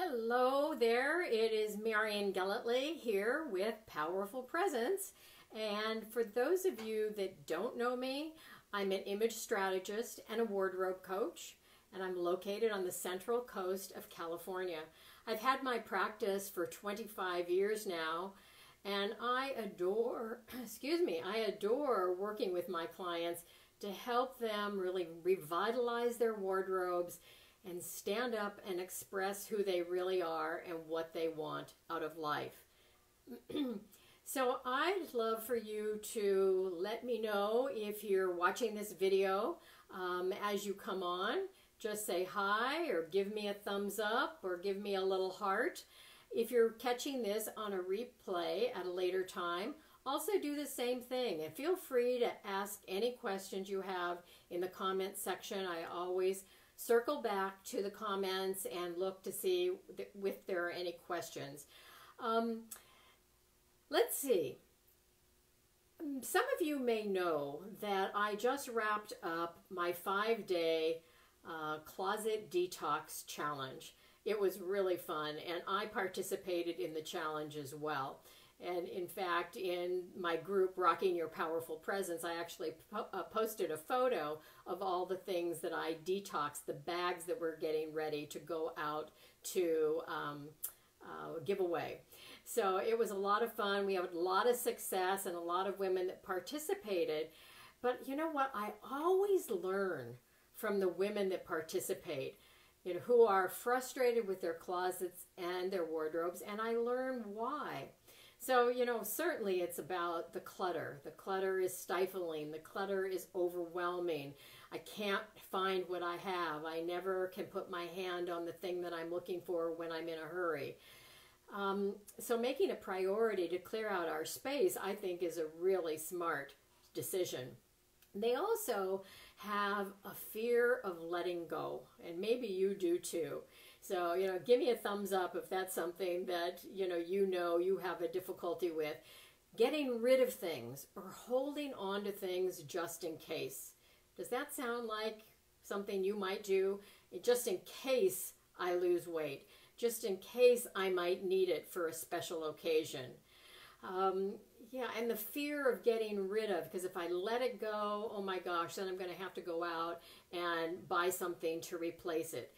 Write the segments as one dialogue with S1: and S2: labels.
S1: Hello there, it is Marion Gellatly here with Powerful Presence. And for those of you that don't know me, I'm an image strategist and a wardrobe coach, and I'm located on the central coast of California. I've had my practice for 25 years now, and I adore, I adore working with my clients to help them really revitalize their wardrobes and stand up and express who they really are and what they want out of life. So I'd love for you to let me know if you're watching this video as you come on. Just say hi or give me a thumbs up or give me a little heart. If you're catching this on a replay at a later time, also do the same thing. And feel free to ask any questions you have in the comment section. I always circle back to the comments and look to see if there are any questions. Let's see. Some of you may know that I just wrapped up my 5-day closet detox challenge. It was really fun, and I participated in the challenge as well. And in fact, in my group, Rocking Your Powerful Presence, I actually posted a photo of all the things that I detoxed, the bags that we're getting ready to go out to give away. So it was a lot of fun. We had a lot of success and a lot of women that participated. But you know what? I always learn from the women that participate, you know, who are frustrated with their closets and their wardrobes, and I learn why. So, you know, certainly it's about the clutter. The clutter is stifling. The clutter is overwhelming. I can't find what I have. I never can put my hand on the thing that I'm looking for when I'm in a hurry. So making a priority to clear out our space, I think, is a really smart decision. They also have a fear of letting go, and maybe you do too. So, you know, give me a thumbs up if that's something that, you know you have a difficulty with. Getting rid of things or holding on to things just in case. Does that sound like something you might do? Just in case I lose weight. Just in case I might need it for a special occasion. Yeah, and the fear of getting rid of, because if I let it go, oh my gosh, then I'm going to have to go out and buy something to replace it.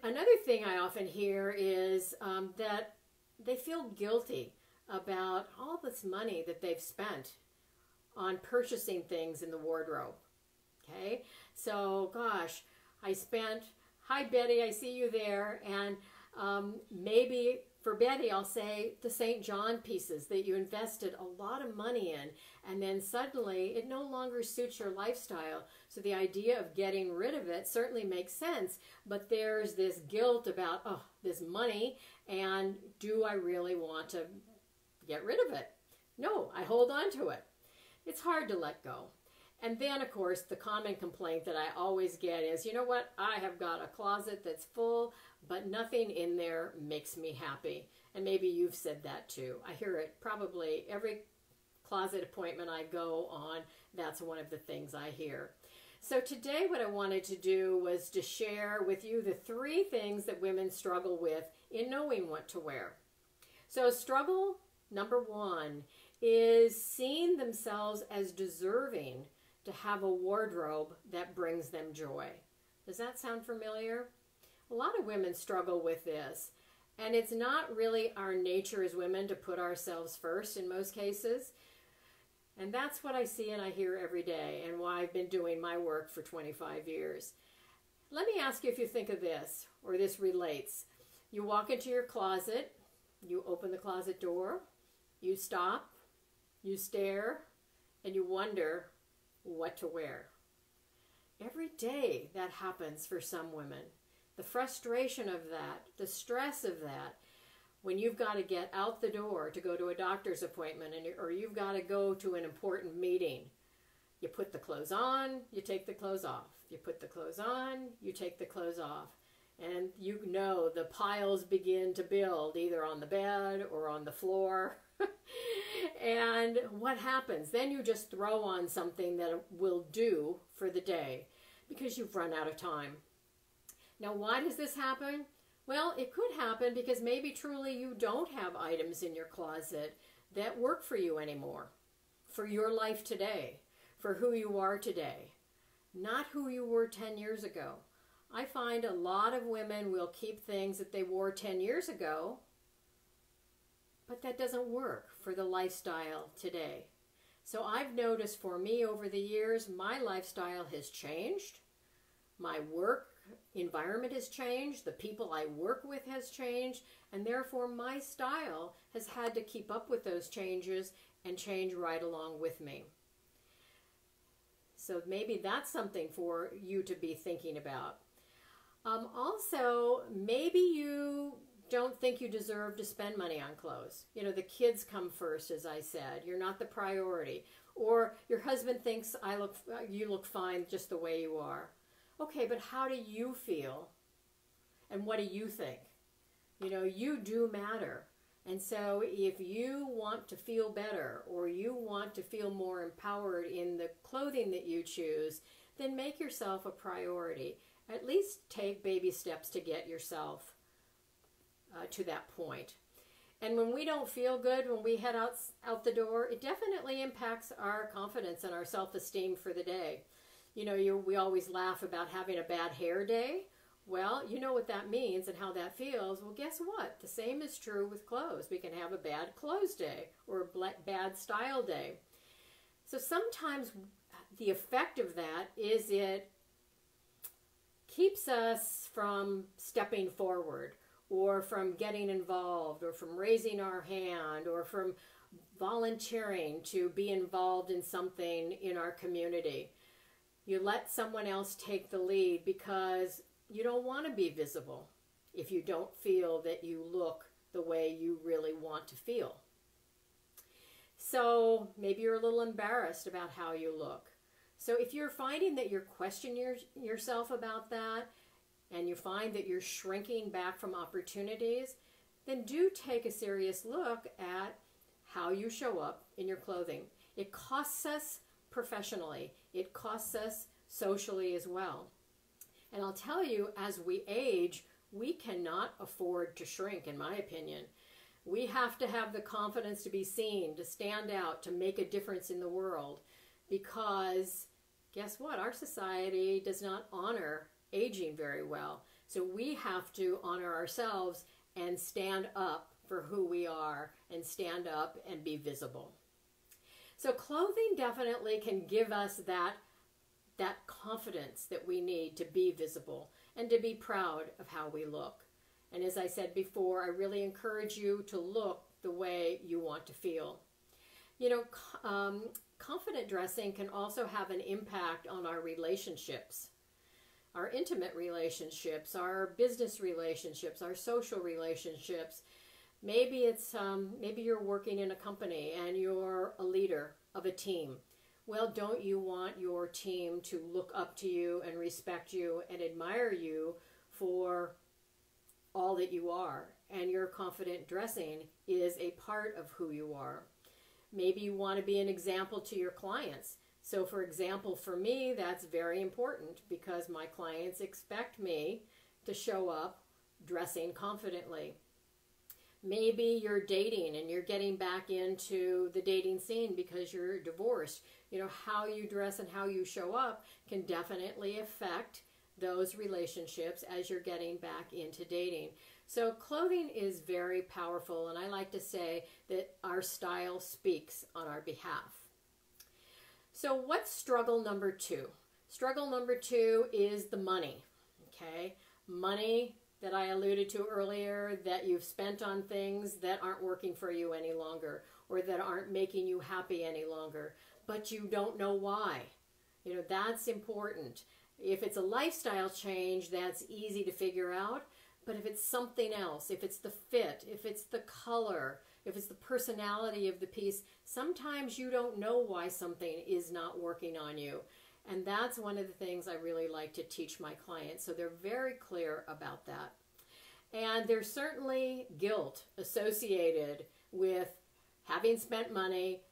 S1: Another thing I often hear is that they feel guilty about all this money that they've spent on purchasing things in the wardrobe. Okay, so gosh, hi Betty, I see you there, and maybe for Betty, I'll say the St. John pieces that you invested a lot of money in, and then suddenly it no longer suits your lifestyle. So the idea of getting rid of it certainly makes sense, but there's this guilt about, oh, this money, and do I really want to get rid of it? No, I hold on to it. It's hard to let go. And then, of course, the common complaint that I always get is, you know what, I have got a closet that's full, but nothing in there makes me happy. And maybe you've said that too. I hear it probably every closet appointment I go on. That's one of the things I hear. So today what I wanted to do was to share with you the 3 things that women struggle with in knowing what to wear. So struggle number 1 is seeing themselves as deserving to have a wardrobe that brings them joy. Does that sound familiar? A lot of women struggle with this, and it's not really our nature as women to put ourselves first in most cases. And that's what I see and I hear every day, and why I've been doing my work for 25 years. Let me ask you if you think of this, or this relates. You walk into your closet, you open the closet door, you stop, you stare, and you wonder what to wear. Every day that happens for some women. The frustration of that, the stress of that, when you've got to get out the door to go to a doctor's appointment, or you've got to go to an important meeting. You put the clothes on, you take the clothes off. You put the clothes on, you take the clothes off. And you know the piles begin to build either on the bed or on the floor. And what happens? Then you just throw on something that will do for the day because you've run out of time. Now, why does this happen? Well, it could happen because maybe truly you don't have items in your closet that work for you anymore, for your life today, for who you are today, not who you were 10 years ago. I find a lot of women will keep things that they wore 10 years ago, but that doesn't work for the lifestyle today. So I've noticed for me over the years, my lifestyle has changed. My work environment has changed. The people I work with has changed. And therefore my style has had to keep up with those changes and change right along with me. So maybe that's something for you to be thinking about. Also, maybe you don't think you deserve to spend money on clothes. You know, the kids come first, as I said. You're not the priority. Or your husband thinks you look fine just the way you are. Okay, but how do you feel? And what do you think? You know, you do matter. And so if you want to feel better or you want to feel more empowered in the clothing that you choose, then make yourself a priority. At least take baby steps to get yourself to that point. And when we don't feel good, when we head out the door, it definitely impacts our confidence and our self-esteem for the day. You know, we always laugh about having a bad hair day. Well, you know what that means and how that feels. Well, guess what? The same is true with clothes. We can have a bad clothes day or a bad style day. So sometimes the effect of that is it keeps us from stepping forward or from getting involved or from raising our hand or from volunteering to be involved in something in our community. You let someone else take the lead because you don't want to be visible if you don't feel that you look the way you really want to feel. So maybe you're a little embarrassed about how you look. So if you're finding that you're questioning yourself about that and you find that you're shrinking back from opportunities, then do take a serious look at how you show up in your clothing. It costs us professionally. It costs us socially as well. And I'll tell you, as we age, we cannot afford to shrink, in my opinion. We have to have the confidence to be seen, to stand out, to make a difference in the world. Because guess what? Our society does not honor aging very well. So we have to honor ourselves and stand up for who we are and stand up and be visible. So clothing definitely can give us that confidence that we need to be visible and to be proud of how we look. And as I said before, I really encourage you to look the way you want to feel. You know, confident dressing can also have an impact on our relationships, our intimate relationships, our business relationships, our social relationships. Maybe maybe you're working in a company and you're a leader of a team. Well, don't you want your team to look up to you and respect you and admire you for all that you are? And your confident dressing is a part of who you are. Maybe you want to be an example to your clients. So for example, for me, that's very important because my clients expect me to show up dressing confidently. Maybe you're dating and you're getting back into the dating scene because you're divorced. You know, how you dress and how you show up can definitely affect those relationships as you're getting back into dating. So clothing is very powerful, and I like to say that our style speaks on our behalf. So what's struggle number 2? Struggle number 2 is the money, okay? Money that I alluded to earlier that you've spent on things that aren't working for you any longer or that aren't making you happy any longer, but you don't know why. You know, that's important. If it's a lifestyle change, that's easy to figure out, but if it's something else, if it's the fit, if it's the color, if it's the personality of the piece, sometimes you don't know why something is not working on you. And that's one of the things I really like to teach my clients, so they're very clear about that. And there's certainly guilt associated with having spent money,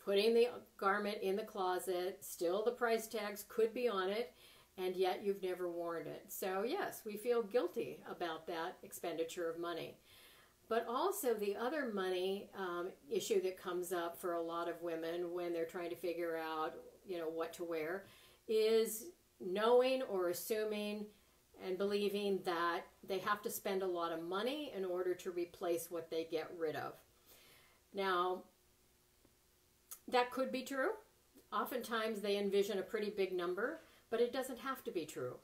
S1: putting the garment in the closet, still the price tags could be on it, and yet you've never worn it. So yes, we feel guilty about that expenditure of money. But also the other money issue that comes up for a lot of women when they're trying to figure out, what to wear, is knowing or assuming and believing that they have to spend a lot of money in order to replace what they get rid of. Now, that could be true. Oftentimes they envision a pretty big number, but it doesn't have to be true,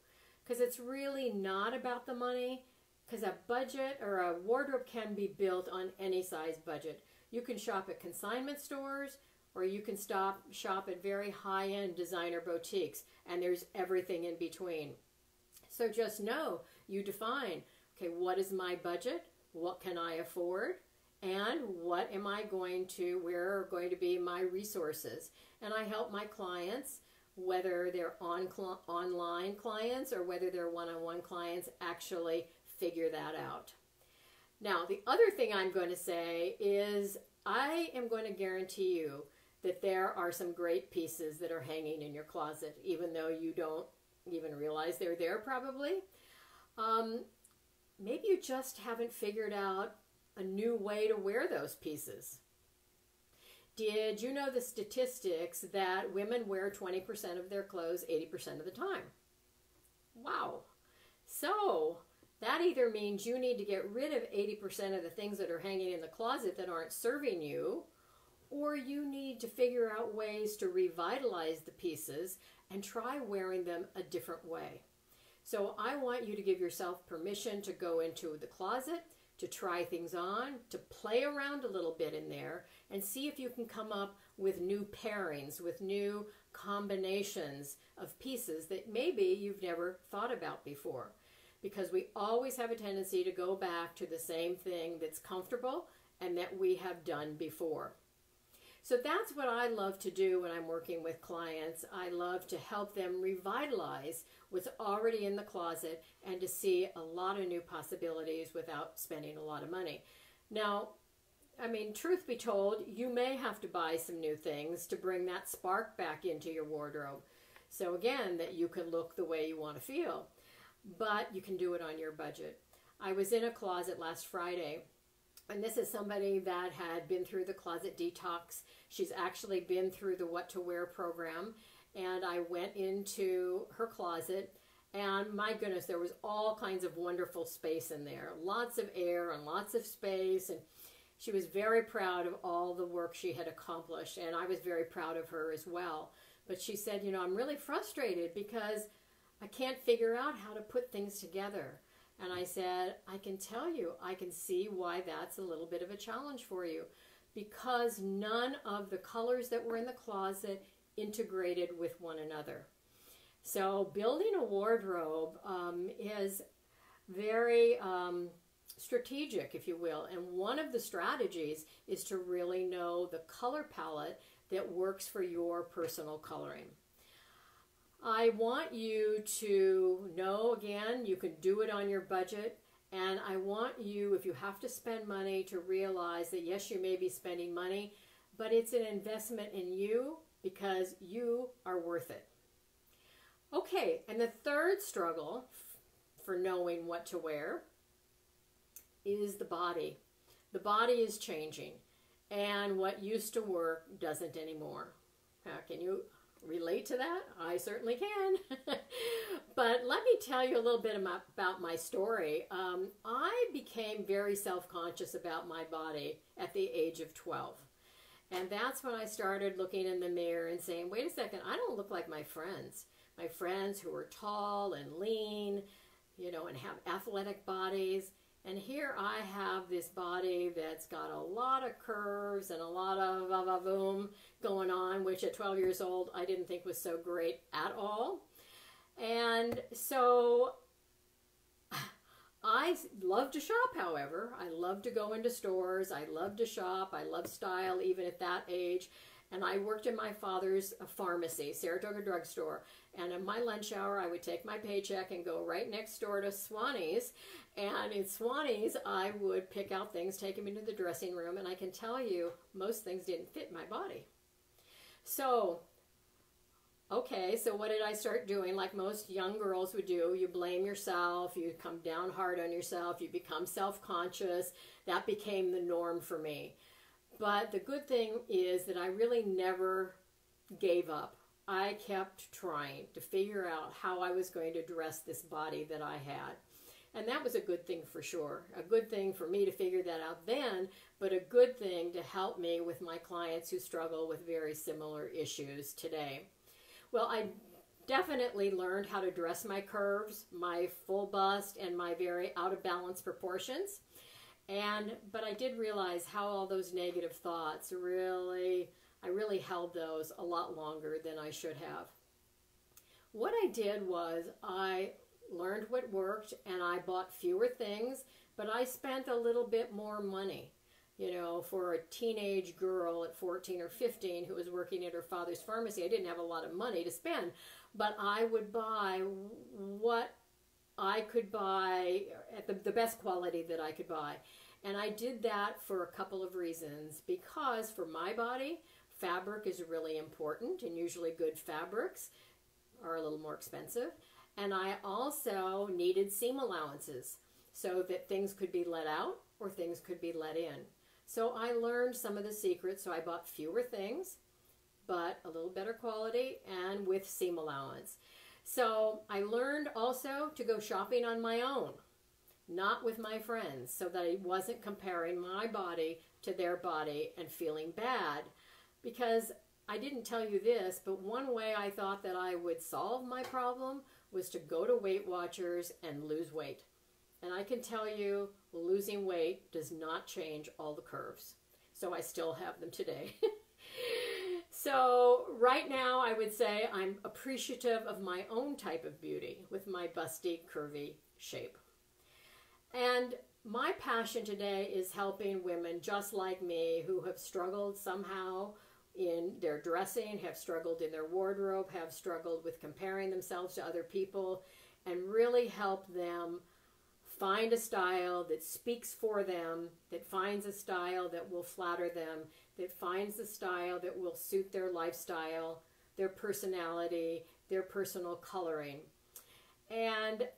S1: because it's really not about the money, because a budget or a wardrobe can be built on any size budget. You can shop at consignment stores, or you can shop at very high-end designer boutiques, and there's everything in between. So just know, you define, okay, what is my budget? What can I afford? And what am I going to, where are going to be my resources? And I help my clients, whether they're online clients or whether they're one-on-one clients, actually figure that out. Now, the other thing I'm going to say is I am going to guarantee you that there are some great pieces that are hanging in your closet, even though you don't even realize they're there probably. Maybe you just haven't figured out a new way to wear those pieces. Did you know the statistics that women wear 20% of their clothes 80% of the time? Wow. So that either means you need to get rid of 80% of the things that are hanging in the closet that aren't serving you, or you need to figure out ways to revitalize the pieces and try wearing them a different way. So I want you to give yourself permission to go into the closet, to try things on, to play around a little bit in there, and see if you can come up with new pairings, with new combinations of pieces that maybe you've never thought about before. Because we always have a tendency to go back to the same thing that's comfortable and that we have done before. So that's what I love to do when I'm working with clients. I love to help them revitalize what's already in the closet and to see a lot of new possibilities without spending a lot of money. Now, I mean, truth be told, you may have to buy some new things to bring that spark back into your wardrobe. So again, that you can look the way you want to feel, but you can do it on your budget. I was in a closet last Friday, and this is somebody that had been through the closet detox. She's actually been through the What to Wear program. And I went into her closet, and my goodness, there was all kinds of wonderful space in there. Lots of air and lots of space. And she was very proud of all the work she had accomplished. And I was very proud of her as well. But she said, I'm really frustrated because I can't figure out how to put things together. And I said, I can tell you, I can see why that's a little bit of a challenge for you, because none of the colors that were in the closet integrated with one another. So building a wardrobe is very strategic, if you will. And one of the strategies is to really know the color palette that works for your personal coloring. I want you to know, again, you can do it on your budget, and I want you, if you have to spend money, to realize that yes, you may be spending money, but it's an investment in you because you are worth it. Okay, and the third struggle for knowing what to wear is the body. The body is changing, and what used to work doesn't anymore. Can you relate to that? I certainly can. But let me tell you a little bit about my story. I became very self-conscious about my body at the age of 12. And that's when I started looking in the mirror and saying, wait a second, I don't look like my friends. My friends who are tall and lean, and have athletic bodies. And here I have this body that's got a lot of curves and a lot of boom going on, which at 12 years old I didn't think was so great at all. And so I love to shop, however. I love to go into stores. I love to shop. I love style, even at that age. And I worked in my father's pharmacy, Saratoga drugstore. And in my lunch hour, I would take my paycheck and go right next door to Swanee's. And in Swanee's, I would pick out things, take them into the dressing room. And I can tell you, most things didn't fit my body. So Okay, so what did I start doing? Like most young girls would do, you blame yourself, you come down hard on yourself, you become self-conscious. That became the norm for me. But the good thing is that I really never gave up. I kept trying to figure out how I was going to dress this body that I had. And that was a good thing for sure. A good thing for me to figure that out then, but a good thing to help me with my clients who struggle with very similar issues today. Well, I definitely learned how to dress my curves, my full bust, and my very out of balance proportions. But I did realize how all those negative thoughts I really held those a lot longer than I should have. What I did was I learned what worked and I bought fewer things, but I spent a little bit more money. You know, for a teenage girl at 14 or 15 who was working at her father's pharmacy, I didn't have a lot of money to spend, but I would buy what I could buy at the best quality that I could buy. And I did that for a couple of reasons. Because for my body, fabric is really important, and usually good fabrics are a little more expensive. And I also needed seam allowances so that things could be let out or things could be let in. So I learned some of the secrets, so I bought fewer things, but a little better quality and with seam allowance. So I learned also to go shopping on my own, not with my friends, so that I wasn't comparing my body to their body and feeling bad. Because I didn't tell you this, but one way I thought that I would solve my problem was to go to Weight Watchers and lose weight. And I can tell you, losing weight does not change all the curves. So I still have them today. So right now I would say I'm appreciative of my own type of beauty with my busty, curvy shape. And my passion today is helping women just like me who have struggled somehow in their dressing, have struggled in their wardrobe, have struggled with comparing themselves to other people, and really help them find a style that speaks for them, that finds a style that will flatter them, that finds a style that will suit their lifestyle, their personality, their personal coloring. And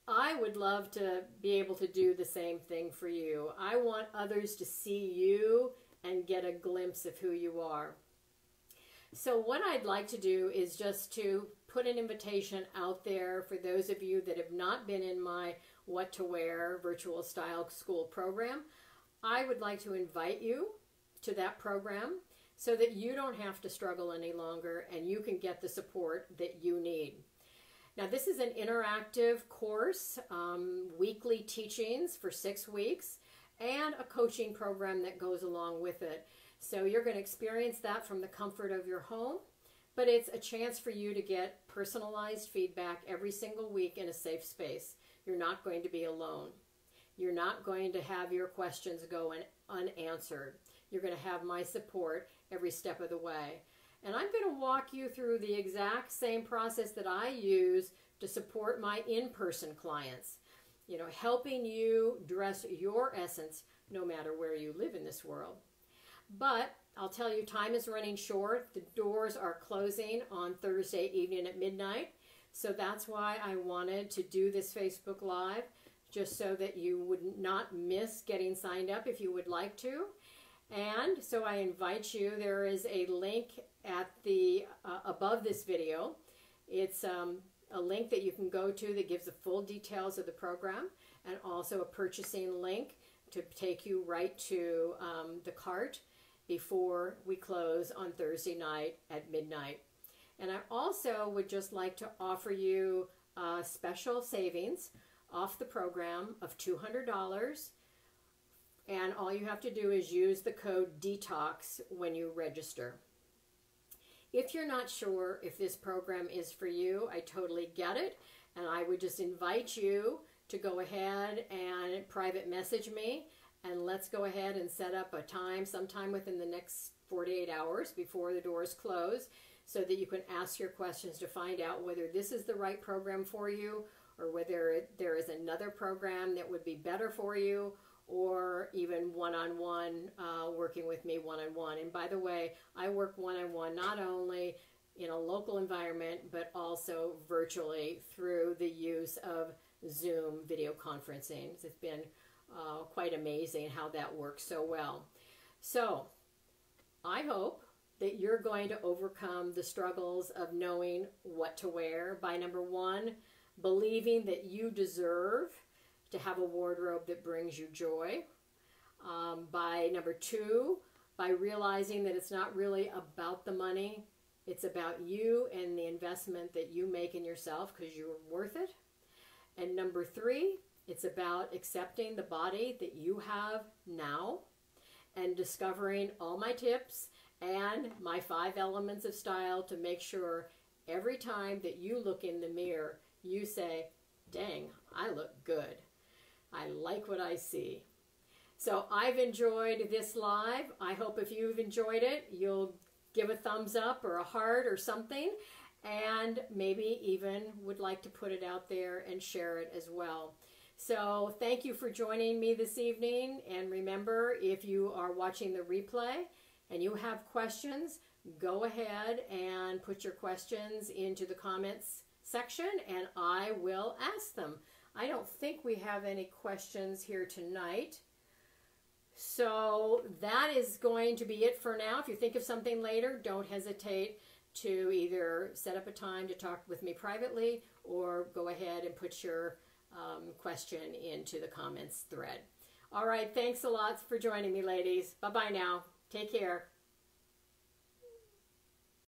S1: I would love to be able to do the same thing for you. I want others to see you and get a glimpse of who you are. So what I'd like to do is just to put an invitation out there for those of you that have not been in my What to Wear virtual style school program. I would like to invite you to that program so that you don't have to struggle any longer and you can get the support that you need. Now, this is an interactive course, weekly teachings for 6 weeks, and a coaching program that goes along with it. So you're going to experience that from the comfort of your home, but it's a chance for you to get personalized feedback every single week in a safe space. You're not going to be alone. You're not going to have your questions go unanswered. You're going to have my support every step of the way. And I'm going to walk you through the exact same process that I use to support my in-person clients. You know, helping you dress your essence no matter where you live in this world. But I'll tell you, time is running short. The doors are closing on Thursday evening at midnight. So that's why I wanted to do this Facebook Live, just so that you would not miss getting signed up if you would like to. And so I invite you, there is a link at the above this video. It's a link that you can go to that gives the full details of the program, and also a purchasing link to take you right to the cart before we close on Thursday night at midnight. And I also would just like to offer you special savings off the program of $200. And all you have to do is use the code DETOX when you register. If you're not sure if this program is for you, I totally get it. And I would just invite you to go ahead and private message me. And let's go ahead and set up a time sometime within the next 48 hours before the doors close, so that you can ask your questions to find out whether this is the right program for you, or whether there is another program that would be better for you, or even one-on-one, working with me one-on-one. And by the way, I work one-on-one not only in a local environment, but also virtually through the use of Zoom video conferencing. It's been quite amazing how that works so well. So I hope that you're going to overcome the struggles of knowing what to wear by, number one, believing that you deserve to have a wardrobe that brings you joy. By number two, by realizing that it's not really about the money, it's about you and the investment that you make in yourself because you're worth it. And number three, it's about accepting the body that you have now and discovering all my tips and my 5 elements of style to make sure every time that you look in the mirror, you say, dang, I look good. I like what I see. So I've enjoyed this live. I hope if you've enjoyed it, you'll give a thumbs up or a heart or something, and maybe even would like to put it out there and share it as well. So thank you for joining me this evening. And remember, if you are watching the replay and you have questions, go ahead and put your questions into the comments section and I will ask them. I don't think we have any questions here tonight. So that is going to be it for now. If you think of something later, don't hesitate to either set up a time to talk with me privately or go ahead and put your question into the comments thread. All right, thanks a lot for joining me, ladies. Bye-bye now. Take care.